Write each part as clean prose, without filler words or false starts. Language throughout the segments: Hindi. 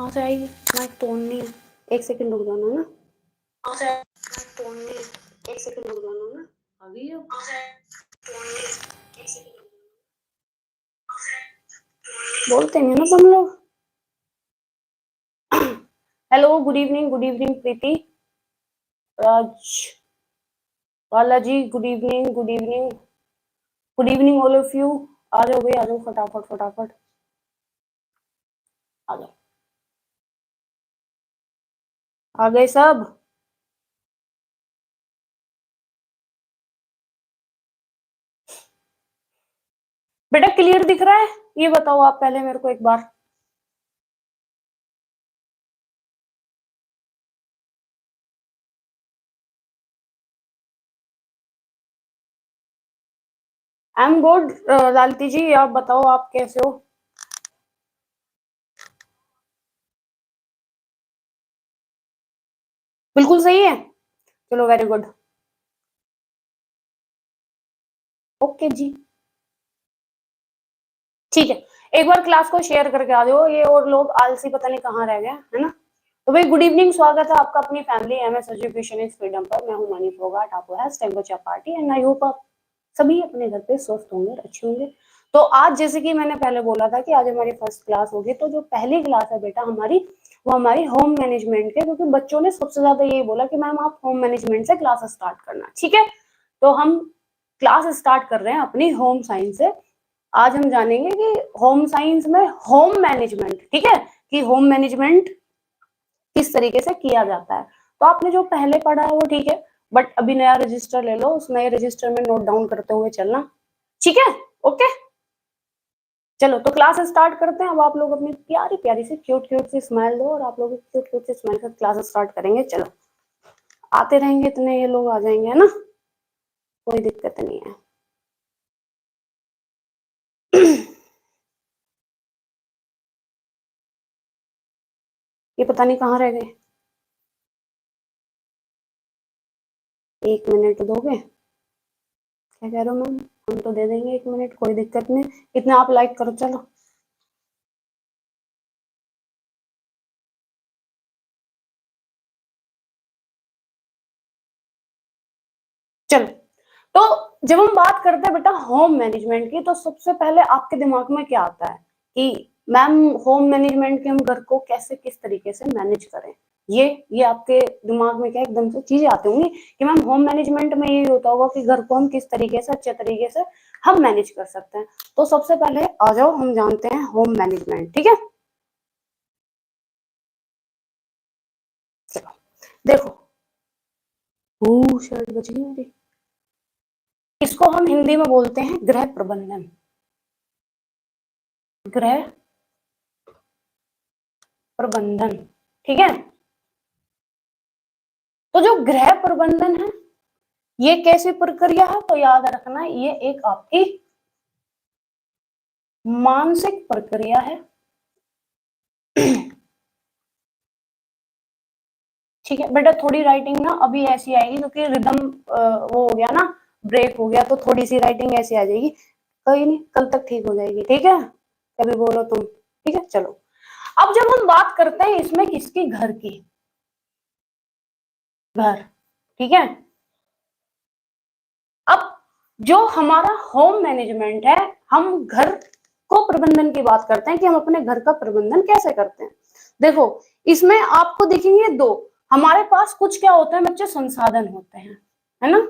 कहाँ से आएगी? माइक तो ऑन नहीं है, एक सेकंड रुक जाना ना। कहाँ से माइक तो ऑन नहीं है, एक सेकंड रुक जाना ना। आ गई हो? कहाँ से तो ऑन नहीं है, एक सेकंड रुक जाना। बोलते नहीं ना तुम लोग। Hello, good evening Preeti, Raj, Balaji, good evening all of you. आ जाओ भाई, आ जाओ फटाफट आ जाओ। आ गए सब? बेटा क्लियर दिख रहा है? ये बताओ आप पहले मेरे को एक बार। I am good. Lalati ji आप बताओ, आप कैसे हो? बिल्कुल सही है, चलो वेरी गुड। ओके जी, ठीक है। एक बार क्लास को शेयर करके आ जाओ, ये और लोग आलसी पता नहीं कहाँ रह गए, है ना। तो भाई गुड इवनिंग, स्वागत है आपका अपनी family MS education is freedom पर। मैं हूं मनी फोगाट, आप हैज टाइम बचा पार्टी एंड आई होप आप सभी अपने घर पे स्वस्थ होंगे, अच्छे होंगे। तो आज जैसे कि मैंने पहले बोला था कि आज हमारी फर्स्ट क्लास होगी, तो जो पहली क्लास है बेटा हमारी, वो हमारी होम मैनेजमेंट के, क्योंकि बच्चों ने सबसे ज्यादा यही बोला कि मैम आप होम मैनेजमेंट से क्लास स्टार्ट करना, ठीक है। तो हम क्लास स्टार्ट कर रहे हैं अपनी होम साइंस से। आज हम जानेंगे कि होम साइंस में होम मैनेजमेंट, ठीक है, कि होम मैनेजमेंट किस तरीके से किया जाता है। तो आपने जो पहले पढ़ा है वो ठीक है, बट अभी नया रजिस्टर ले लो, उस नए रजिस्टर में नोट डाउन करते हुए चलना, ठीक है। ओके, चलो तो क्लास स्टार्ट करते हैं। अब आप लोग अपनी प्यारी प्यारी सी क्यूट क्यूट सी स्माइल दो, और आप लोग क्यूट क्यूट सी स्माइल कर क्लास स्टार्ट करेंगे। चलो, आते रहेंगे इतने, ये लोग आ जाएंगे, है ना, कोई दिक्कत नहीं है। ये पता नहीं कहाँ रह गए। 1 मिनट दोगे? क्या कह रहे हो मैम? हम तो दे देंगे 1 मिनट, कोई दिक्कत नहीं। इतना आप लाइक करो, चलो। चलो, तो जब हम बात करते हैं बेटा होम मैनेजमेंट की, तो सबसे पहले आपके दिमाग में क्या आता है कि मैम होम मैनेजमेंट के हम घर को कैसे किस तरीके से मैनेज करें। ये आपके दिमाग में क्या एकदम से चीजें आती होंगी कि मैम होम मैनेजमेंट में ये होता होगा कि घर को हम किस तरीके से अच्छे तरीके से हम मैनेज कर सकते हैं। तो सबसे पहले आ जाओ हम जानते हैं होम मैनेजमेंट, ठीक है। चलो देखो, शर्ट बची मेरी। इसको हम हिंदी में बोलते हैं गृह प्रबंधन, गृह प्रबंधन, ठीक है। तो जो गृह प्रबंधन है ये कैसी प्रक्रिया है, तो याद रखना ये एक आपकी मानसिक प्रक्रिया है, ठीक है बेटा। थोड़ी राइटिंग ना अभी ऐसी आएगी क्योंकि रिदम वो हो गया ना, ब्रेक हो गया, तो थोड़ी सी राइटिंग ऐसी आ जाएगी। कोई नहीं, कल तक ठीक हो जाएगी, ठीक है। कभी बोलो तुम, ठीक है। चलो, अब जब हम बात करते हैं इसमें किसकी, घर की, घर, ठीक है। अब जो हमारा होम मैनेजमेंट है, हम घर को प्रबंधन की बात करते हैं कि हम अपने घर का प्रबंधन कैसे करते हैं। देखो, इसमें आपको दिखेंगे दो, हमारे पास कुछ क्या होते हैं बच्चे, संसाधन होते हैं, है ना,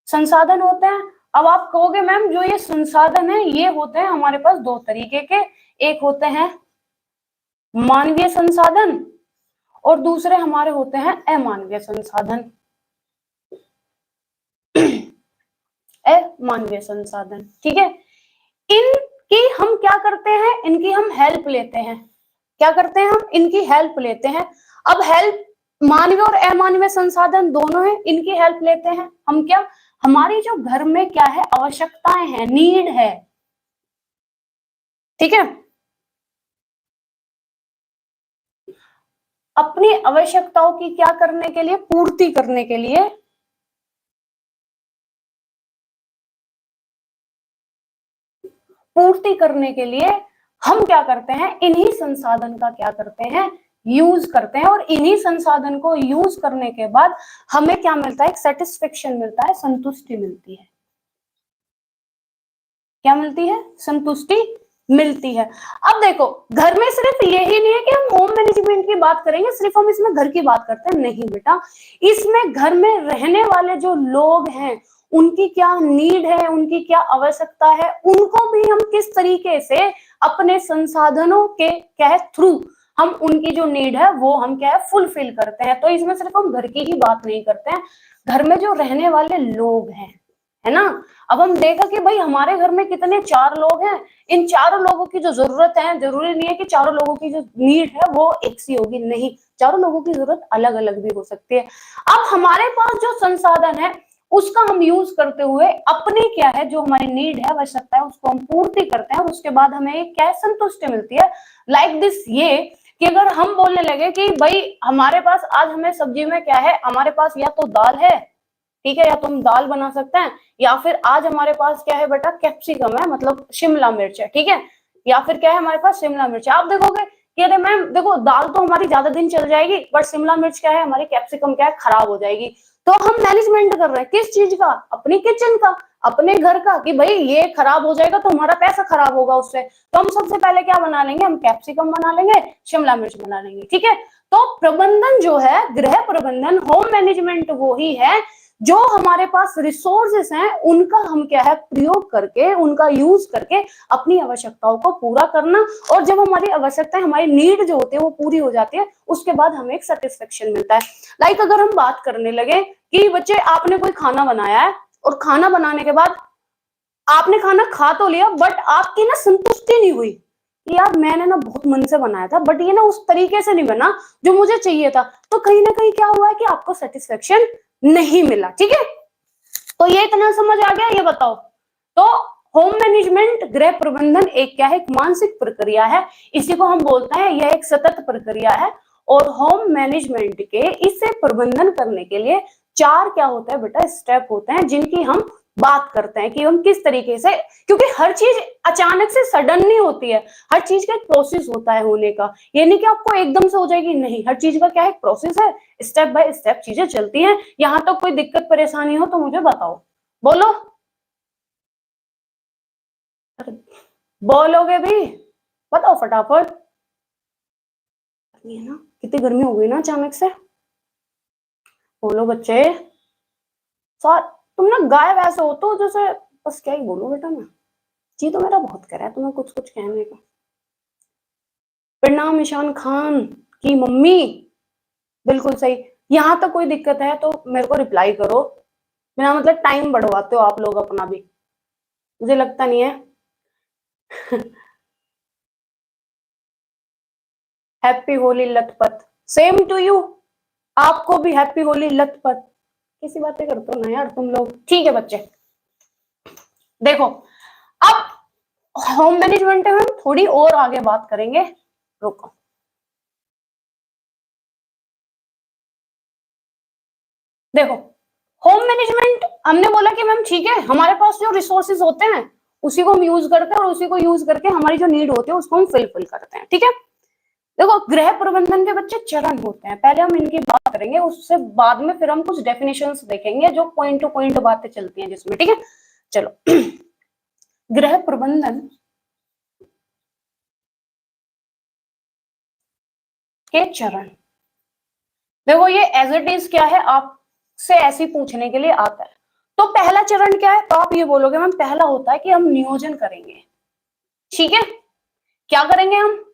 संसाधन होते हैं। अब आप कहोगे मैम जो ये संसाधन है ये होते हैं हमारे पास दो तरीके के, एक होते हैं मानवीय संसाधन और दूसरे हमारे होते हैं अमानवीय संसाधन। अमानवीय संसाधन, ठीक है। इनकी हम क्या करते हैं, इनकी हम हेल्प लेते हैं। क्या करते हैं हम, इनकी हेल्प लेते हैं। अब हेल्प, मानवीय और अमानवीय संसाधन दोनों है, इनकी हेल्प लेते हैं हम। क्या, हमारी जो घर में क्या है, आवश्यकताएं हैं, नीड है, ठीक है। अपनी आवश्यकताओं की क्या करने के लिए, पूर्ति करने के लिए, पूर्ति करने के लिए हम क्या करते हैं, इन्हीं संसाधन का क्या करते हैं, यूज करते हैं, और इन्हीं संसाधन को यूज करने के बाद हमें क्या मिलता है, एक सेटिस्फेक्शन मिलता है, संतुष्टि मिलती है। क्या मिलती है, संतुष्टि मिलती है। अब देखो, घर में सिर्फ यही नहीं है कि हम होम मैनेजमेंट की बात करेंगे, सिर्फ हम इसमें घर की बात करते हैं, नहीं बेटा, इसमें घर में रहने वाले जो लोग हैं उनकी क्या नीड है, उनकी क्या आवश्यकता है, उनको भी हम किस तरीके से अपने संसाधनों के क्या है थ्रू हम उनकी जो नीड है वो हम क्या है फुलफिल करते हैं। तो इसमें सिर्फ हम घर की ही बात नहीं करते हैं, घर में जो रहने वाले लोग हैं, है ना। अब हम देखा कि भाई हमारे घर में कितने 4 लोग हैं, इन चारों लोगों की जो जरूरत है, जरूरी नहीं है कि चारों लोगों की जो नीड है वो एक सी होगी, नहीं, चारों लोगों की जरूरत अलग अलग भी हो सकती है। अब हमारे पास जो संसाधन है उसका हम यूज करते हुए अपनी क्या है जो हमारी नीड है, आवश्यकता है, उसको हम पूर्ति करते हैं, और उसके बाद हमें क्या है, संतुष्टि मिलती है। लाइक दिस, ये कि अगर हम बोलने लगे कि भाई हमारे पास आज हमें सब्जी में क्या है, हमारे पास या तो दाल है, ठीक है, या तो हम दाल बना सकते हैं, या फिर आज हमारे पास क्या है बेटा, कैप्सिकम है, मतलब शिमला मिर्च है, ठीक है, या फिर क्या है हमारे पास, शिमला मिर्च है। आप देखोगे कि अरे मैम देखो, दाल तो हमारी ज्यादा दिन चल जाएगी, बट शिमला मिर्च क्या है, हमारी कैप्सिकम क्या है, खराब हो जाएगी। तो हम मैनेजमेंट कर रहे हैं किस चीज का, अपनी किचन का, अपने घर का, कि भाई ये खराब हो जाएगा तो हमारा पैसा खराब होगा उससे, तो हम सबसे पहले क्या बना लेंगे, हम कैप्सिकम बना लेंगे, शिमला मिर्च बना लेंगे, ठीक है। तो प्रबंधन जो है, गृह प्रबंधन, होम मैनेजमेंट वो ही है जो हमारे पास रिसोर्सेस हैं उनका हम क्या है प्रयोग करके, उनका यूज करके अपनी आवश्यकताओं को पूरा करना, और जब हमारी आवश्यकताएं, हमारी नीड जो होती है वो पूरी हो जाती है, उसके बाद हमें एक सेटिस्फेक्शन मिलता है। लाइक अगर हम बात करने लगे कि बच्चे आपने कोई खाना बनाया है, और खाना बनाने के बाद आपने खाना खा तो लिया, बट आपकी ना संतुष्टि नहीं हुई कि यार मैंने ना बहुत मन से बनाया था, बट ये ना उस तरीके से नहीं बना जो मुझे चाहिए था, तो कहीं ना कहीं क्या हुआ है कि आपको सेटिस्फेक्शन नहीं मिला, ठीक है। तो ये इतना समझ आ गया, ये बताओ। तो होम मैनेजमेंट, गृह प्रबंधन एक क्या है, एक मानसिक प्रक्रिया है, इसी को हम बोलते हैं यह एक सतत प्रक्रिया है, और होम मैनेजमेंट के इसे प्रबंधन करने के लिए 4 क्या होता है बेटा, स्टेप होते हैं, जिनकी हम बात करते हैं कि हम किस तरीके से, क्योंकि हर चीज अचानक से सडन नहीं होती है, हर चीज का एक प्रोसेस होता है होने का, ये नहीं कि आपको एकदम से हो जाएगी, नहीं, हर चीज का क्या है, प्रोसेस है, स्टेप बाय स्टेप चीजें चलती हैं। यहां तक कोई दिक्कत परेशानी हो तो मुझे बताओ, बोलो, बोलोगे भी, बताओ फटाफट। ये ना कितनी गर्मी हो गई ना अचानक से, बोलो बच्चे, सर तुम ना गायब ऐसे हो तो जैसे, बस क्या ही बोलो बेटा, मैं जी तो मेरा बहुत कर रहा है तुम्हें कुछ कुछ कहने का। प्रणाम ईशान खान की मम्मी, बिल्कुल सही। यहां तक कोई दिक्कत है तो मेरे को रिप्लाई करो, मेरा मतलब टाइम बढ़वाते हो आप लोग अपना भी, मुझे लगता नहीं है। हैप्पी होली लथपथ, सेम टू यू, आपको भी हैप्पी होली लथपथ। किसी बातें करते हो ना यार तुम लोग, ठीक है बच्चे। देखो, अब होम मैनेजमेंट में हम थोड़ी और आगे बात करेंगे, रुको। देखो, होम मैनेजमेंट हमने बोला कि मैम ठीक है, हमारे पास जो रिसोर्सेज होते हैं उसी को हम यूज करते हैं, और उसी को यूज करके हमारी जो नीड होती है उसको हम फिल करते हैं, ठीक है। देखो, गृह प्रबंधन के बच्चे चरण होते हैं, पहले हम इनकी बात करेंगे, उससे बाद में फिर हम कुछ डेफिनेशंस देखेंगे जो पॉइंट टू पॉइंट बातें चलती हैं जिसमें, ठीक है। चलो, गृह प्रबंधन के चरण, देखो ये एज इट इज क्या है, आपसे ऐसे पूछने के लिए आता है। तो पहला चरण क्या है, तो आप ये बोलोगे मैम पहला होता है कि हम नियोजन करेंगे, ठीक है, क्या करेंगे हम,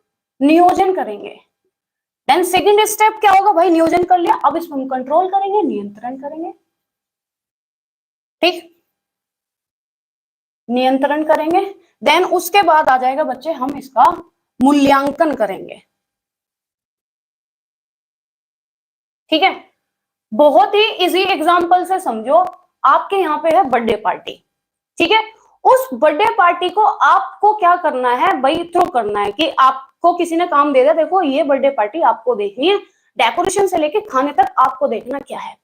नियोजन करेंगे। देन सेकंड स्टेप क्या होगा, भाई नियोजन कर लिया, अब इसको हम कंट्रोल करेंगे, नियंत्रण करेंगे, ठीक, नियंत्रण करेंगे। देन उसके बाद आ जाएगा बच्चे, हम इसका मूल्यांकन करेंगे, ठीक है। बहुत ही इजी एग्जांपल से समझो, आपके यहाँ पे है बर्थडे पार्टी, ठीक है, उस बर्थडे पार्टी को आपको क्या करना है भाई, थ्रो करना है कि आपको किसी ने काम दे दिया, देखो ये बर्थडे पार्टी आपको देखनी है, डेकोरेशन से लेके खाने तक आपको देखना क्या है।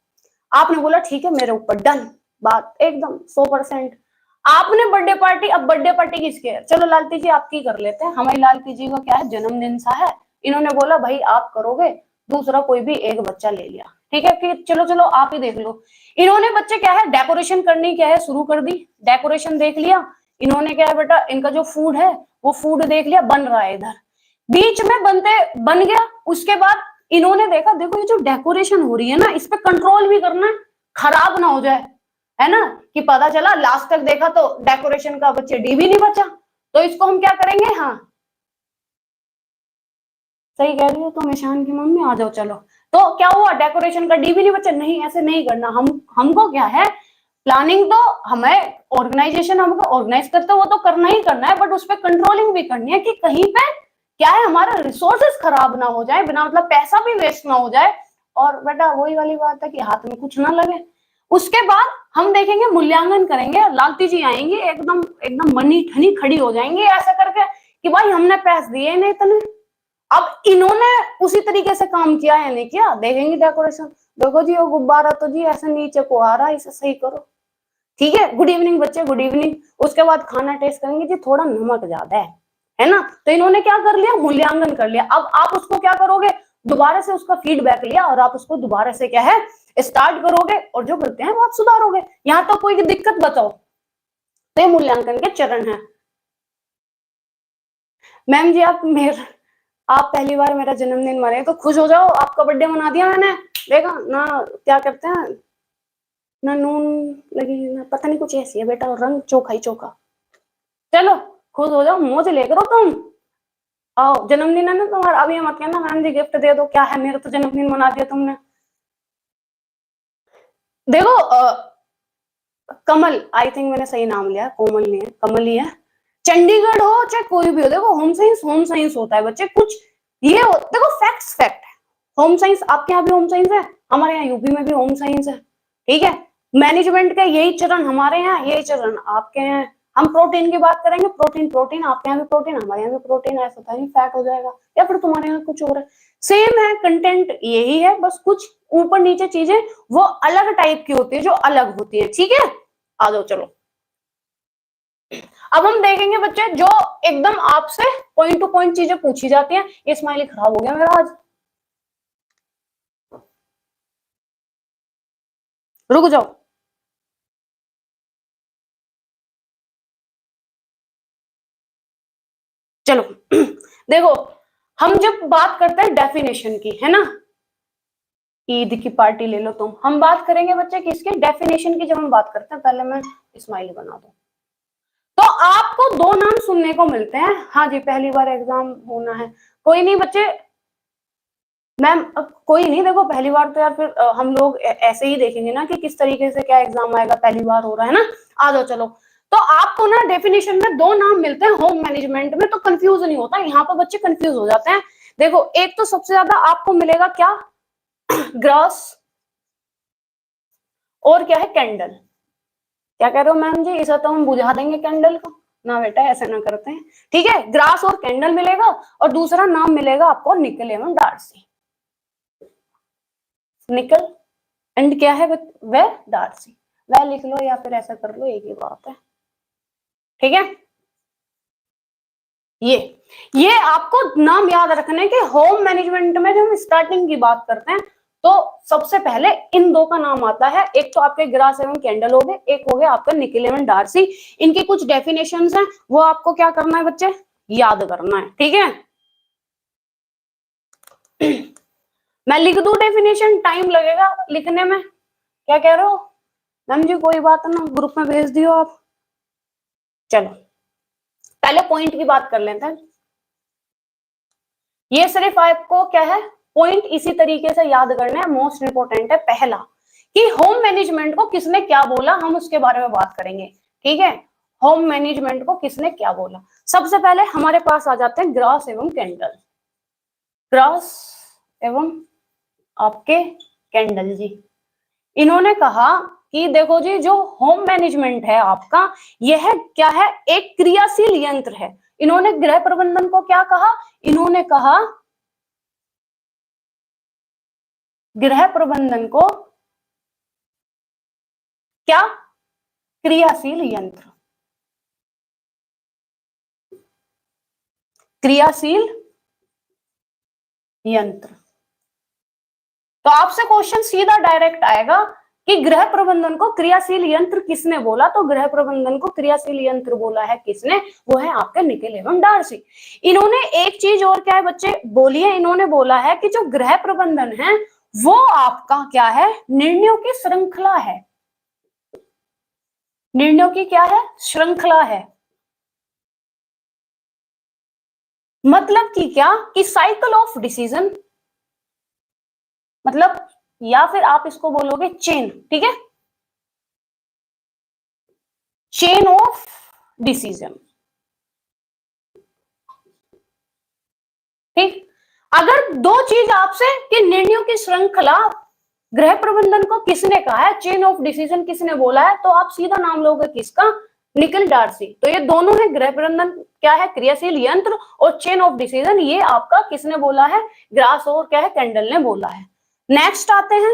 आपने बोला ठीक है मेरे ऊपर, डन, बात एकदम 100%। आपने बर्थडे पार्टी, अब बर्थडे पार्टी किसकी है, चलो लालती जी आपकी कर लेते हैं, हमारी लालती जी को क्या है जन्मदिन सा है, इन्होंने बोला भाई आप करोगे, दूसरा कोई भी एक बच्चा ले लिया, ठीक है कि चलो चलो आप ही देख लो। इन्होंने बच्चे क्या है डेकोरेशन करनी क्या है शुरू कर दी, डेकोरेशन देख लिया, इन्होंने क्या है बेटा इनका जो फूड है वो फूड देख लिया बन रहा है इधर, बीच में बनते बन गया, उसके बाद इन्होंने देखा देखो ये जो डेकोरेशन हो रही है ना इस पे कंट्रोल भी करना है, खराब ना हो जाए, है ना, कि पता चला लास्ट तक देखा तो डेकोरेशन का बच्चे डी भी नहीं बचा, तो इसको हम क्या करेंगे, हाँ सही कह रही हो तुम ईशान की मम्मी, आ जाओ चलो। तो क्या हुआ डेकोरेशन का डी भी नहीं बचा, नहीं ऐसे नहीं करना, हम हमको क्या है प्लानिंग तो हमें ऑर्गेनाइजेशन हमको ऑर्गेनाइज करते वो तो करना ही करना है, बट उस पर कंट्रोलिंग भी करनी है कि कहीं पे क्या है हमारा रिसोर्सेस खराब ना हो जाए, बिना मतलब पैसा भी वेस्ट ना हो जाए, और बेटा वही वाली बात है कि हाथ में कुछ ना लगे। उसके बाद हम देखेंगे मूल्यांकन करेंगे, लालती जी आएंगी एकदम एकदम मनी ठनी खड़ी हो जाएंगी ऐसा करके कि भाई हमने पैसे दिए नहीं इतने, अब इन्होंने उसी तरीके से काम किया है नहीं किया, देखेंगे डेकोरेशन, देखो जी वो गुब्बारा तो जी ऐसे नीचे को आ रहा है इसे सही करो, ठीक है गुड इवनिंग बच्चे गुड इवनिंग, उसके बाद खाना टेस्ट करेंगे जी थोड़ा नमक ज्यादा है ना, तो इन्होंने क्या कर लिया मूल्यांकन कर लिया, अब आप उसको क्या करोगे दोबारा से उसका फीडबैक लिया और आप उसको दोबारा से क्या है स्टार्ट करोगे और जो करते हैं वो आप सुधारोगे, यहाँ तो कोई दिक्कत बताओ, तो ये मूल्यांकन के चरण है। मैम जी आप पहली बार मेरा जन्मदिन मनाए तो खुश हो जाओ, आपका बर्थडे मना दिया मैंने, देखा ना क्या करते हैं ना नून लगी ना पता नहीं कुछ ऐसी है बेटा, रंग चोखा ही चोखा, चलो खुश हो जाओ मौज लेकर तुम, आओ जन्मदिन है ना तुम्हारा, अभी मत कहना मैम जी गिफ्ट दे दो, क्या है मेरा तो जन्मदिन मना दिया तुमने। देखो कमल, आई थिंक मैंने सही नाम लिया, कोमल नहीं है कमल ही है, चंडीगढ़ हो चाहे कोई भी हो, देखो होम साइंस होता है बच्चे, कुछ ये हो, देखो फैक्ट्स फैक्ट है, होम साइंस आपके यहाँ भी होम साइंस है, हमारे यहाँ यूपी में भी होम साइंस है, ठीक है, मैनेजमेंट का यही चरण हमारे यहाँ, यही चरण आपके यहाँ, हम प्रोटीन की बात करेंगे, प्रोटीन प्रोटीन आपके यहाँ भी प्रोटीन हमारे यहाँ भी प्रोटीन, ऐसा था नहीं फैट हो जाएगा या फिर तुम्हारे यहाँ कुछ हो रहा है, सेम है कंटेंट यही है, बस कुछ ऊपर नीचे चीजें वो अलग टाइप की होती है जो अलग होती है, ठीक है, आ जाओ चलो। अब हम देखेंगे बच्चे जो एकदम आपसे पॉइंट टू पॉइंट चीजें पूछी जाती हैं, ये स्माइली खराब हो गया मेरा आज, रुक जाओ, चलो देखो हम जब बात करते हैं डेफिनेशन की, है ना, ईद की पार्टी ले लो तुम, हम बात करेंगे बच्चे किसके डेफिनेशन की, जब हम बात करते हैं पहले मैं स्माइली बना दूं, तो आपको दो नाम सुनने को मिलते हैं, हाँ जी पहली बार एग्जाम होना है, कोई नहीं बच्चे, मैम अब कोई नहीं, देखो पहली बार तो यार फिर हम लोग ऐसे ही देखेंगे ना कि किस तरीके से क्या एग्जाम आएगा, पहली बार हो रहा है ना, आ जाओ चलो। तो आपको ना डेफिनेशन में दो नाम मिलते हैं होम मैनेजमेंट में, तो कंफ्यूज नहीं होता, यहाँ पर बच्चे कंफ्यूज हो जाते हैं, देखो एक तो सबसे ज्यादा आपको मिलेगा क्या ग्रास, और क्या है कैंडल, क्या कह रहे हो मैम जी इसे तो हम बुझा देंगे कैंडल को, ना बेटा ऐसे ना करते हैं, ठीक है ग्रास और कैंडल मिलेगा, और दूसरा नाम मिलेगा आपको निकल एवं डार्सी, निकल एंड क्या है वह डार्सी, वह लिख लो या फिर ऐसा कर लो एक ही बात है, ठीक है, ये ये आपको नाम याद रखने के, होम मैनेजमेंट में जब हम स्टार्टिंग की बात करते हैं तो सबसे पहले इन दो का नाम आता है, एक तो आपके ग्रास एवं कैंडल हो गए, एक हो गया आपका निकल एवं डार्सी, इनकी कुछ डेफिनेशंस हैं वो आपको क्या करना है बच्चे याद करना है, ठीक है मैं लिख दूं डेफिनेशन, टाइम लगेगा लिखने में, क्या कह रहे हो मैम जी, कोई बात ना ग्रुप में भेज दियो आप, चलो पहले पॉइंट की बात कर लेते हैं, ये सिर्फ आपको क्या है पॉइंट इसी तरीके से याद करना है, मोस्ट इंपोर्टेंट है पहला कि होम मैनेजमेंट को किसने क्या बोला, हम उसके बारे में बात करेंगे, ठीक है, होम मैनेजमेंट को किसने क्या बोला, सबसे पहले हमारे पास आ जाते हैं ग्रास एवं कैंडल, ग्रास एवं आपके कैंडल जी, इन्होंने कहा कि देखो जी जो होम मैनेजमेंट है आपका यह क्या है एक क्रियाशील यंत्र है, इन्होंने गृह प्रबंधन को क्या कहा, इन्होंने कहा गृह प्रबंधन को क्या क्रियाशील यंत्र, क्रियाशील यंत्र। तो आपसे क्वेश्चन सीधा डायरेक्ट आएगा कि गृह प्रबंधन को क्रियाशील यंत्र किसने बोला, तो गृह प्रबंधन को क्रियाशील यंत्र बोला है किसने, वो है आपके निकेल एवं डार्सी। इन्होंने एक चीज और क्या है बच्चे बोली है, इन्होंने बोला है कि जो गृह प्रबंधन है वो आपका क्या है, निर्णयों की श्रृंखला है। निर्णयों की क्या है, श्रृंखला है। मतलब कि क्या, कि साइकिल ऑफ डिसीजन, मतलब या फिर आप इसको बोलोगे चेन, ठीक है, चेन ऑफ डिसीजन। ठीक, अगर दो चीज आपसे कि निर्णयों की श्रृंखला गृह प्रबंधन को किसने कहा है, चेन ऑफ डिसीजन किसने बोला है, तो आप सीधा नाम लोगे किसका, निकेल डार्सी। तो ये दोनों है, गृह प्रबंधन क्या है, क्रियाशील यंत्र, और चेन ऑफ डिसीजन ये आपका किसने बोला है, ग्रास और क्या है, कैंडल ने बोला है। नेक्स्ट आते हैं,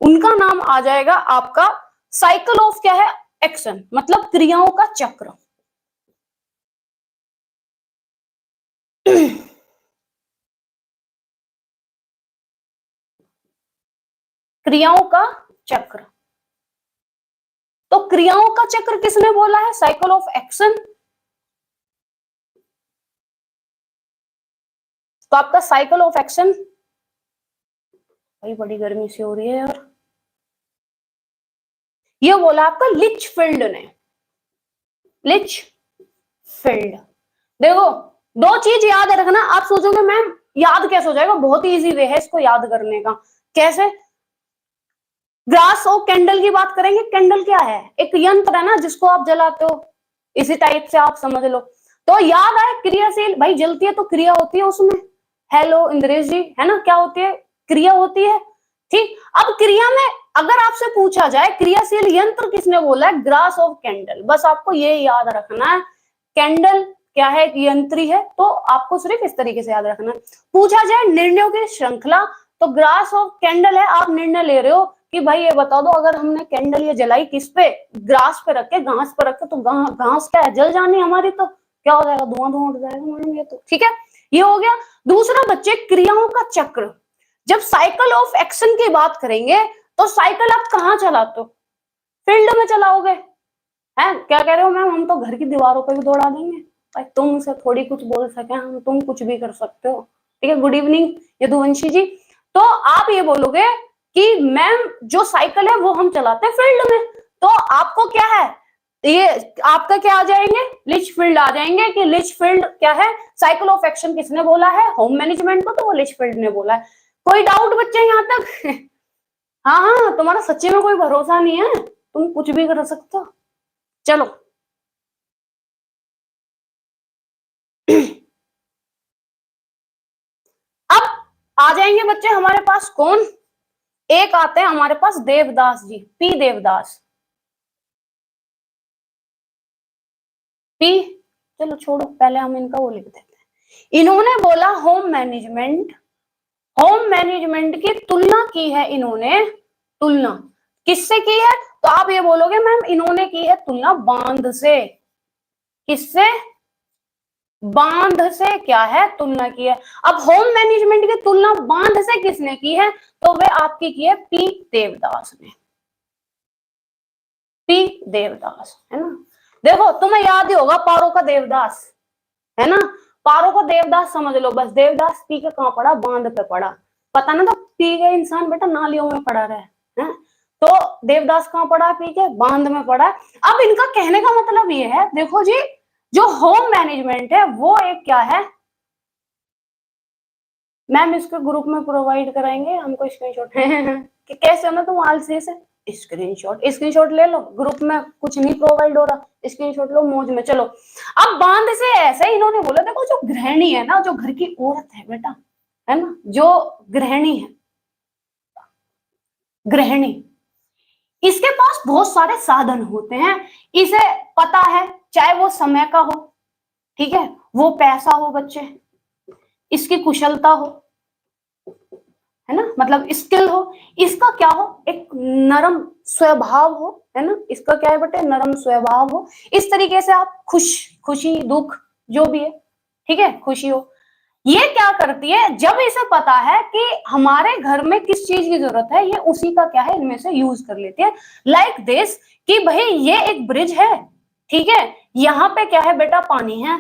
उनका नाम आ जाएगा आपका साइकिल ऑफ क्या है, एक्शन, मतलब क्रियाओं का चक्र। क्रियाओं का चक्र, तो क्रियाओं का चक्र किसने बोला है, साइकिल ऑफ एक्शन। तो आपका साइकिल ऑफ एक्शन, भाई बड़ी गर्मी सी हो रही है यार, ये बोला आपका लिचफील्ड ने, लिचफील्ड। देखो दो चीज याद रखना, आप सोचोगे मैम याद कैसे हो जाएगा, बहुत ही इजी वे है इसको याद करने का। कैसे, ग्रास और कैंडल की बात करेंगे, कैंडल क्या है, एक यंत्र है ना जिसको आप जलाते हो, इसी टाइप से आप समझ लो। तो याद आए क्रियाशील, भाई जलती है तो क्रिया होती है उसमें, हेलो इंद्रेश जी, है ना, क्या होती है, क्रिया होती है। ठीक, अब क्रिया में अगर आपसे पूछा जाए क्रियाशील यंत्र किसने बोला है, ग्रास ऑफ कैंडल, बस आपको ये याद रखना है। कैंडल क्या है, यंत्री है, तो आपको सिर्फ इस तरीके से याद रखना है। पूछा जाए निर्णयों की श्रृंखला, तो ग्रास ऑफ कैंडल है, आप निर्णय ले रहे हो कि भाई ये बता दो अगर हमने कैंडल ये जलाई किस पे, ग्रास पे रखे, घास पे रखे, तो घास क्या है, जल जानी हमारी, तो क्या हो जाएगा, धुआं धुआं उठ जाएगा मैडम, ये तो ठीक है, ये हो गया। दूसरा बच्चे, क्रियाओं का चक्र, जब साइकिल ऑफ एक्शन की बात करेंगे तो साइकिल आप कहाँ चलाते हो, फील्ड में चलाओगे, है क्या कह रहे हो मैम, हम तो घर की दीवारों पे भी दौड़ा देंगे, भाई तुमसे थोड़ी कुछ बोल सके हम, तुम कुछ भी कर सकते हो, ठीक है। गुड इवनिंग यदुवंशी जी। तो आप ये बोलोगे कि मैम जो साइकिल है वो हम चलाते हैं फील्ड में, तो आपको क्या है, ये आपका क्या आ जाएंगे, लिचफील्ड आ जाएंगे, कि लिचफील्ड क्या है, साइकिल ऑफ एक्शन किसने बोला है, होम मैनेजमेंट को, तो वो लिचफील्ड ने बोला है। कोई डाउट बच्चे यहाँ तक? हाँ हाँ, तुम्हारा सच्ची में कोई भरोसा नहीं है, तुम कुछ भी कर सकते हो। चलो अब आ जाएंगे बच्चे हमारे पास कौन, एक आते हैं हमारे पास देवदास जी, पी देवदास, पी, चलो छोड़ो पहले हम इनका वो लिख देते हैं। इन्होंने बोला होम मैनेजमेंट, होम मैनेजमेंट की तुलना की है इन्होंने, तुलना किससे की है, तो आप ये बोलोगे मैम इन्होंने की है तुलना बांध से, किससे, बांध से क्या है, तुलना की है। अब होम मैनेजमेंट की तुलना बांध से किसने की है, तो वे आपकी की है पी देवदास ने, पी देवदास, है ना। देखो तुम्हें याद ही होगा पारो का देवदास, है ना, पारो को देवदास समझ लो, बस देवदास पी के कहां पड़ा, बांध पे पड़ा, पता ना, तो पी गए इंसान बेटा नालियों में पड़ा रहे, है? तो देवदास कहां पड़ा, पी के बांध में पड़ा। अब इनका कहने का मतलब ये है, देखो जी जो होम मैनेजमेंट है वो एक क्या है, मैम इसको ग्रुप में प्रोवाइड कराएंगे हमको स्क्रीनशॉट कि कैसे होना, तुम आलसी से स्क्रीनशॉट ले लो, ग्रुप में कुछ नहीं प्रोवाइड हो रहा, स्क्रीनशॉट लो मौज में। चलो अब बांध से ऐसे इन्होंने बोला, देखो जो गृहिणी है ना, जो घर की औरत है बेटा, है ना, जो गृहिणी है, गृहिणी, इसके पास बहुत सारे साधन होते हैं, इसे पता है, चाहे वो समय का हो, ठीक है, वो पैसा हो बच्चे, इसकी कुशलता हो, है ना, मतलब स्किल हो, इसका क्या हो, एक नरम स्वभाव हो, है ना, इसका क्या है बेटे, नरम स्वभाव हो, इस तरीके से आप खुशी दुख जो भी है ठीक है, खुशी हो। ये क्या करती है, जब इसे पता है कि हमारे घर में किस चीज की जरूरत है, ये उसी का क्या है, इनमें से यूज कर लेती है। लाइक दिस, कि भाई ये एक ब्रिज है, ठीक है, यहाँ पे क्या है बेटा, पानी है,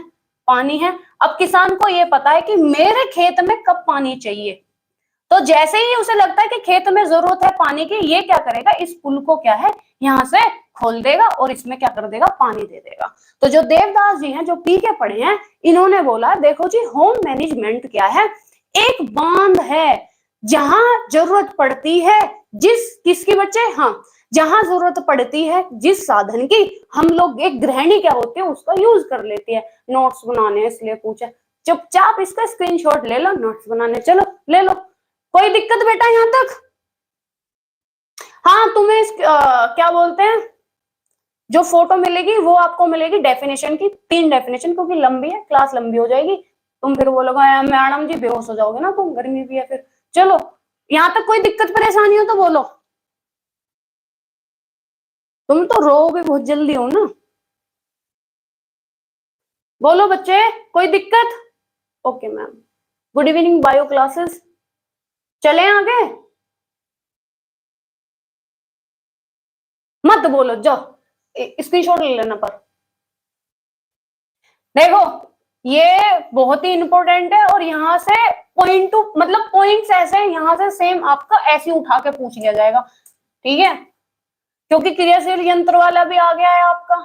पानी है। अब किसान को ये पता है कि मेरे खेत में कब पानी चाहिए, तो जैसे ही उसे लगता है कि खेत में जरूरत है पानी की, ये क्या करेगा, इस पुल को क्या है, यहां से खोल देगा और इसमें क्या कर देगा, पानी दे देगा। तो जो देवदास जी हैं, जो पी के पढ़े हैं, इन्होंने बोला देखो जी, होम मैनेजमेंट क्या है, एक बांध है जहां जरूरत पड़ती है, जिस किसकी बच्चे, हाँ, जहां जरूरत पड़ती है जिस साधन की, हम लोग, एक गृहिणी क्या होती है, उसका यूज कर लेती है। नोट्स बनाने इसलिए पूछा, चुपचाप इसका स्क्रीनशॉट ले लो, नोट्स बनाने चलो, ले लो, कोई दिक्कत बेटा यहां तक? हाँ, तुम्हें क्या बोलते हैं, जो फोटो मिलेगी वो आपको मिलेगी डेफिनेशन की, 3 डेफिनेशन, क्योंकि लंबी है, क्लास लंबी हो जाएगी, तुम फिर बोलोगे मैडम जी बेहोश हो जाओगे ना तुम, गर्मी भी है फिर। चलो, यहां तक कोई दिक्कत परेशानी हो तो बोलो, तुम तो रोओगे बहुत जल्दी हो ना, बोलो बच्चे, कोई दिक्कत? Okay ma'am, good evening bio classes, चले आगे, मत बोलो, जाओ स्क्रीनशॉट ले लेना। पर देखो, ये बहुत ही इंपॉर्टेंट है, और यहाँ से पॉइंट टू, मतलब पॉइंट्स ऐसे हैं, यहाँ से सेम आपका ऐसे उठा के पूछ लिया जाएगा, ठीक है, क्योंकि क्रियाशील यंत्र वाला भी आ गया है आपका,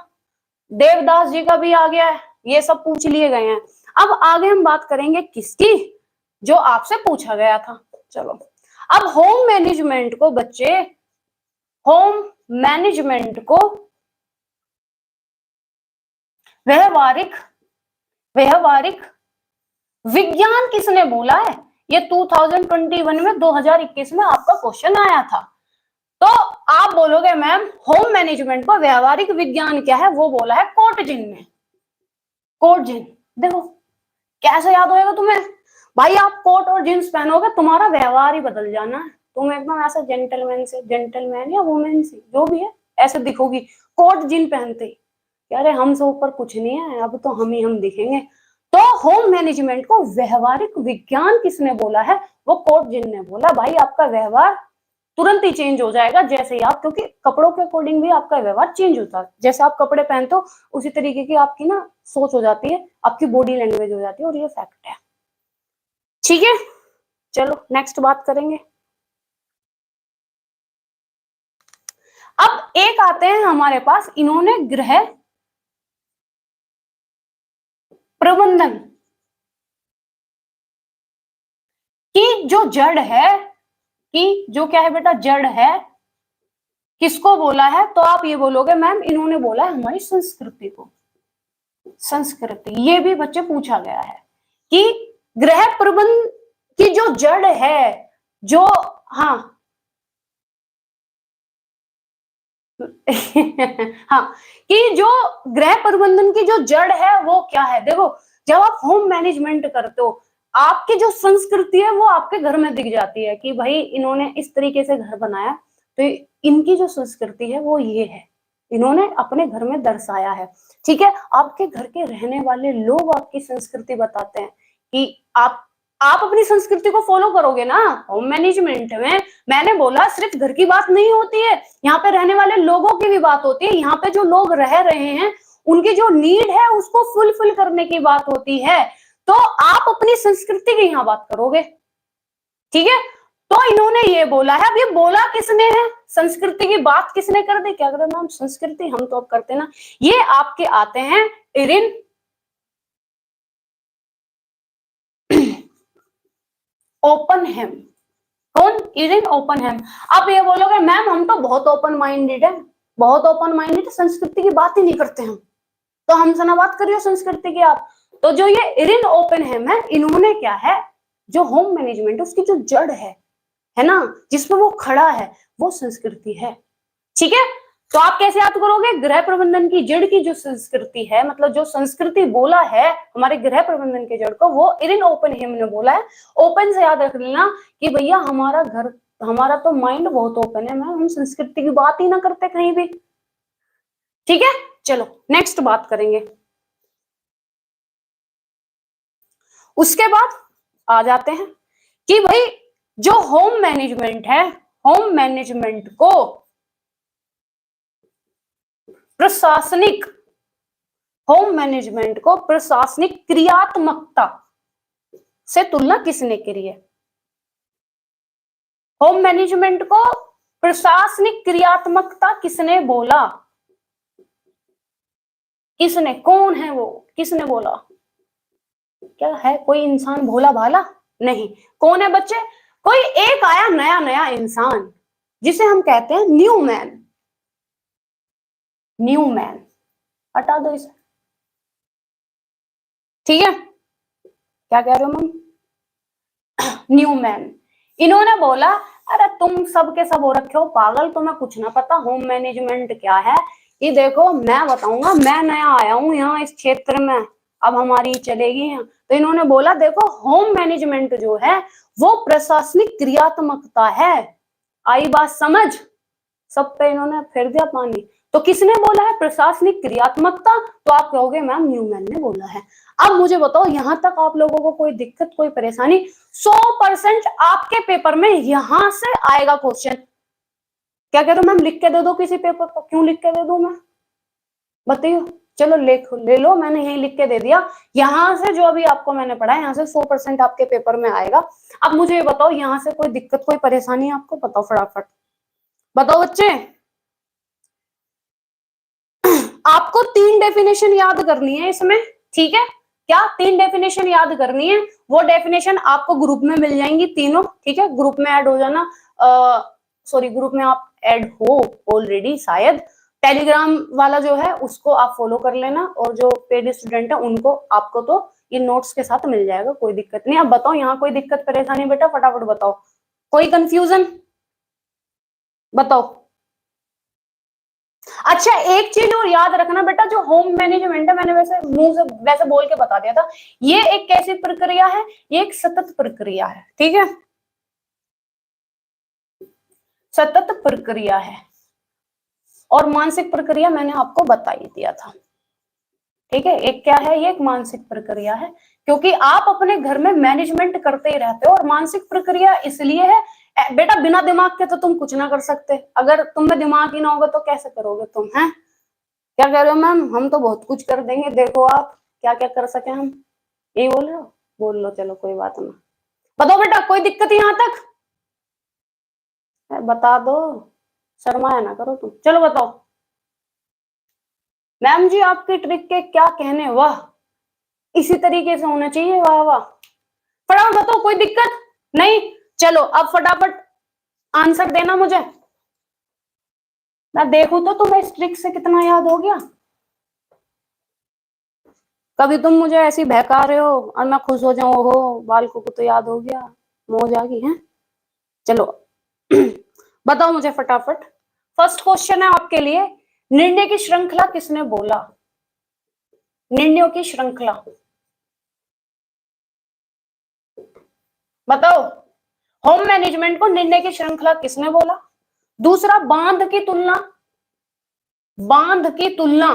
देवदास जी का भी आ गया है, ये सब पूछ लिए गए हैं। अब आगे हम बात करेंगे किसकी, जो आपसे पूछा गया था। चलो, अब होम मैनेजमेंट को बच्चे, होम मैनेजमेंट को व्यवहारिक व्यवहारिक विज्ञान किसने बोला है, ये 2021 में 2021 में आपका क्वेश्चन आया था। तो आप बोलोगे मैम होम मैनेजमेंट को व्यवहारिक विज्ञान क्या है, वो बोला है कोटजिन ने, कोटजिन। देखो कैसे याद होएगा तुम्हें, भाई आप कोट और जींस पहनोगे, तुम्हारा व्यवहार ही बदल जाना है, तुम एकदम ऐसा जेंटलमैन से, जेंटलमैन या वुमेन से जो भी है, ऐसे दिखोगी कोट जीन पहनते ही, अरे हमसे ऊपर कुछ नहीं है, अब तो हम ही हम दिखेंगे। तो होम मैनेजमेंट को व्यवहारिक विज्ञान किसने बोला है, वो कोट जिन ने बोला। भाई आपका व्यवहार तुरंत ही चेंज हो जाएगा, जैसे ही आप, क्योंकि कपड़ों के अकॉर्डिंग भी आपका व्यवहार चेंज होता है, जैसे आप कपड़े पहनते हो उसी तरीके की आपकी ना सोच हो जाती है, आपकी बॉडी लैंग्वेज हो जाती है, और ये फैक्ट है, ठीक है। चलो नेक्स्ट बात करेंगे। अब एक आते हैं हमारे पास, इन्होंने गृह प्रबंधन की जो जड़ है, कि जो क्या है बेटा, जड़ है, किसको बोला है, तो आप ये बोलोगे मैम इन्होंने बोला है हमारी संस्कृति को, संस्कृति। ये भी बच्चे पूछा गया है कि गृह प्रबंध की जो जड़ है, जो, हाँ हाँ, कि जो गृह प्रबंधन की जो जड़ है वो क्या है। देखो, जब आप होम मैनेजमेंट करते हो, आपकी जो संस्कृति है वो आपके घर में दिख जाती है, कि भाई इन्होंने इस तरीके से घर बनाया, तो इनकी जो संस्कृति है वो ये है, इन्होंने अपने घर में दर्शाया है, ठीक है। आपके घर के रहने वाले लोग आपकी संस्कृति बताते हैं कि आप अपनी संस्कृति को फॉलो करोगे ना होम मैनेजमेंट में। मैंने बोला सिर्फ घर की बात नहीं होती है, यहाँ पे रहने वाले लोगों की भी बात होती है, यहाँ पे जो लोग रह रहे हैं उनकी जो नीड है उसको फुलफिल करने की बात होती है। तो आप अपनी संस्कृति की यहाँ बात करोगे, ठीक है। तो इन्होंने ये बोला है, अब ये बोला किसने है, संस्कृति की बात किसने कर दी, क्या कर नाम संस्कृति, हम तो अब करते ना। ये आपके आते हैं इरिन ओपनहेम। कौन, इरिन ओपनहेम। आप ये बोलोगे मैम हम तो बहुत ओपन माइंडेड है, बहुत ओपन माइंडेड, संस्कृति की बात ही नहीं करते हम, तो हमसे ना बात करिए संस्कृति की आप। तो जो ये इरिन ओपनहेम है, इन्होंने क्या है, जो होम मैनेजमेंट उसकी जो जड़ है ना, जिसपे वो खड़ा है, वो संस्कृति है, ठीक है। तो आप कैसे याद करोगे, गृह प्रबंधन की जड़ की जो संस्कृति है, मतलब जो संस्कृति बोला है हमारे गृह प्रबंधन के जड़ को, वो इरिन ओपनहेम ने बोला है। ओपन से याद रख लेना कि भैया हमारा घर, हमारा तो माइंड बहुत ओपन है, हम संस्कृति की बात ही ना करते कहीं भी, ठीक है। चलो नेक्स्ट बात करेंगे। उसके बाद आ जाते हैं कि भाई जो होम मैनेजमेंट है, होम मैनेजमेंट को प्रशासनिक, होम मैनेजमेंट को प्रशासनिक क्रियात्मकता से तुलना किसने करी है? होम मैनेजमेंट को प्रशासनिक क्रियात्मकता किसने बोला? किसने, कौन है वो, किसने बोला? क्या है कोई इंसान भोला भाला? नहीं। कौन है बच्चे? कोई एक आया नया नया इंसान जिसे हम कहते हैं न्यू मैन। न्यू मैन, हटा दो इसे। ठीक है, क्या कह रहे हो मम? New man. इन्होंने बोला अरे तुम सब के सब हो रखे हो पागल, तुम्हें कुछ ना पता होम मैनेजमेंट क्या है। ये देखो मैं बताऊंगा, मैं नया आया हूं यहाँ इस क्षेत्र में, अब हमारी चलेगी यहाँ। तो इन्होंने बोला देखो होम मैनेजमेंट जो है वो प्रशासनिक क्रियात्मकता है। आई बात समझ? सब पे इन्होंने फेर दिया पानी। तो किसने बोला है प्रशासनिक क्रियात्मकता? तो आप कहोगे मैम न्यूमैन ने बोला है। अब मुझे बताओ यहां तक आप लोगों को कोई दिक्कत, कोई परेशानी? 100% आपके पेपर में यहां से आएगा क्वेश्चन। क्या कह रहे हो मैम लिख के दे दो किसी पेपर को? क्यों लिख के दे दो मैं, बताइए? चलो ले लो, मैंने यही लिख के दे दिया। यहां से जो अभी आपको मैंने पढ़ा है, यहाँ से 100% आपके पेपर में आएगा। अब मुझे ये बताओ यहाँ से कोई दिक्कत, कोई परेशानी आपको? बताओ फटाफट बताओ बच्चे। आपको 3 डेफिनेशन याद करनी है इसमें, ठीक है? क्या 3 डेफिनेशन याद करनी है? वो डेफिनेशन आपको ग्रुप में मिल जाएंगी तीनों, ठीक है? ग्रुप में ऐड हो जाना। सॉरी, ग्रुप में आप ऐड हो ऑलरेडी शायद। टेलीग्राम वाला जो है उसको आप फॉलो कर लेना, और जो पेड स्टूडेंट है उनको, आपको तो ये नोट्स के साथ मिल जाएगा, कोई दिक्कत नहीं। अब बताओ यहाँ कोई दिक्कत परेशानी बेटा, फटाफट बताओ। कोई कंफ्यूजन? बताओ। अच्छा एक चीज और याद रखना बेटा, जो होम मैनेजमेंट है, मैंने वैसे मुंह से वैसे बोल के बता दिया था, ये एक कैसी प्रक्रिया है? ये एक सतत प्रक्रिया है, ठीक है? सतत प्रक्रिया है। और मानसिक प्रक्रिया मैंने आपको बता ही दिया था, ठीक है? एक क्या है? ये एक मानसिक प्रक्रिया है, क्योंकि आप अपने घर में मैनेजमेंट करते ही रहते हो। और मानसिक प्रक्रिया इसलिए है बेटा, बिना दिमाग के तो तुम कुछ ना कर सकते। अगर तुम में दिमाग ही ना होगा तो कैसे करोगे तुम, हैं? क्या कह रहे हो मैम? हम तो बहुत कुछ कर देंगे, देखो आप क्या क्या कर सके हम। यही बोल रहे हो? बोल लो, चलो कोई बात ना। बताओ बेटा कोई दिक्कत यहां तक? बता दो, शर्माया ना करो तुम। चलो बताओ। मैम जी आपकी ट्रिक के क्या कहने, वाह, इसी तरीके से होना चाहिए, वाह वाह। फटाफट बताओ, कोई दिक्कत नहीं? चलो अब फटाफट आंसर देना मुझे, मैं देखूं तो तुम्हें इस ट्रिक से कितना याद हो गया। कभी तुम मुझे ऐसी बहका रहे हो और मैं खुश हो जाऊं, हो बालकों को तो याद हो गया, मौज आ गई है। चलो बताओ मुझे फटाफट। फर्स्ट क्वेश्चन है आपके लिए, निर्णय की श्रृंखला किसने बोला? निर्णयों की श्रृंखला बताओ। होम मैनेजमेंट को निर्णय की श्रृंखला किसने बोला? दूसरा, बांध की तुलना, बांध की तुलना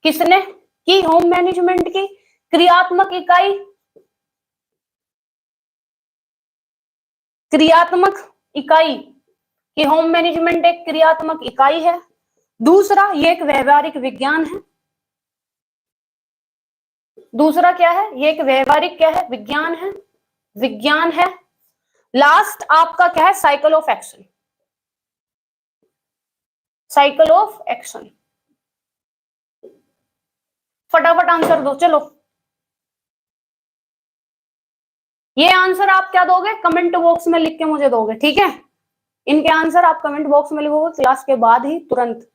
किसने की? होम मैनेजमेंट की क्रियात्मक इकाई, क्रियात्मक इकाई कि होम मैनेजमेंट एक क्रियात्मक इकाई है। दूसरा, ये एक व्यवहारिक विज्ञान है। दूसरा क्या है? ये एक व्यवहारिक क्या है? विज्ञान है, विज्ञान है। लास्ट आपका क्या है? Cycle of action, cycle of action. फटाफट आंसर दो चलो। ये आंसर आप क्या दोगे? कमेंट बॉक्स में लिख के मुझे दोगे, ठीक है? इनके आंसर आप कमेंट बॉक्स में लिखोगे क्लास के बाद ही, तुरंत,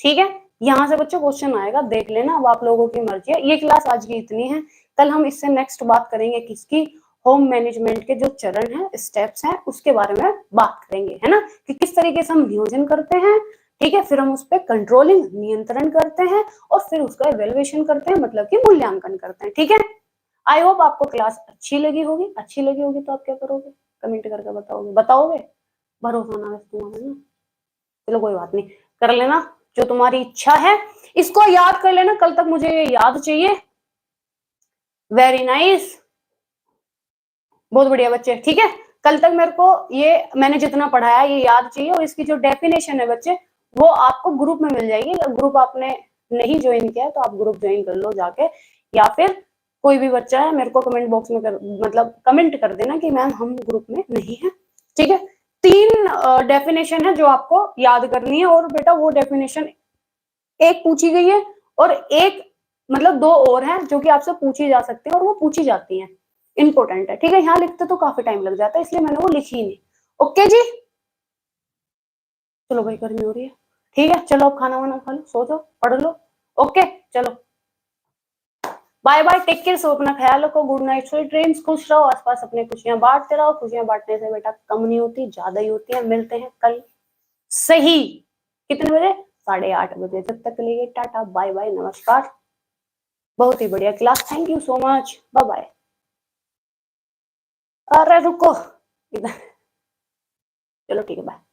ठीक है? यहां से बच्चों क्वेश्चन आएगा, देख लेना, अब आप लोगों की मर्जी है। ये क्लास आज की इतनी है, कल हम इससे नेक्स्ट बात करेंगे किसकी? होम मैनेजमेंट के जो चरण है, स्टेप्स हैं, उसके बारे में बात करेंगे, है ना? कि किस तरीके से हम नियोजन करते हैं, ठीक है? फिर हम उस पर कंट्रोलिंग, नियंत्रण करते हैं, और फिर उसका इवेल्युएशन करते हैं, मतलब कि मूल्यांकन करते हैं, ठीक है? आई होप आपको क्लास अच्छी लगी होगी। अच्छी लगी होगी तो आप क्या करोगे? कमेंट करके बताओगे, बताओगे? भरोसा ना तुम्हारा ना, चलो कोई बात नहीं, कर लेना जो तुम्हारी इच्छा है। इसको याद कर लेना, कल तक मुझे ये याद चाहिए, वेरी नाइस, बहुत बढ़िया बच्चे। ठीक है, कल तक मेरे को ये मैंने जितना पढ़ाया ये याद चाहिए, और इसकी जो डेफिनेशन है बच्चे वो आपको ग्रुप में मिल जाएगी। ग्रुप आपने नहीं ज्वाइन किया है तो आप ग्रुप ज्वाइन कर लो जाके, या फिर कोई भी बच्चा है मेरे को कमेंट बॉक्स में मतलब कमेंट कर देना कि मैम हम ग्रुप में नहीं है। ठीक है, 3 डेफिनेशन है जो आपको याद करनी है, और बेटा वो डेफिनेशन एक पूछी गई है और एक मतलब 2 और हैं जो कि आपसे पूछी जा सकती है, और वो पूछी जाती हैं, इंपॉर्टेंट है। ठीक है, यहाँ लिखते तो काफी टाइम लग जाता है, इसलिए मैंने वो लिखी ही नहीं। ओके जी, चलो भाई गर्मी हो रही है। ठीक है, चलो अब खाना वाना खा लो, सो जाओ, पढ़ लो। ओके, चलो बाय बाय, टेक केयर, सो अपना ख्याल रखो, गुड नाइट, स्वीट ड्रीम्स, खुश रहो, आसपास अपने खुशियां बांटते रहो। खुशियां बांटने से बेटा कम नहीं होती, ज्यादा ही होती है। मिलते हैं कल सही कितने बजे? 8:30 बजे। जब तक के लिए टाटा बाय बाय नमस्कार। बहुत ही बढ़िया class, thank you so much, bye bye. अरे रुको इधर, चलो ठीक है बाय।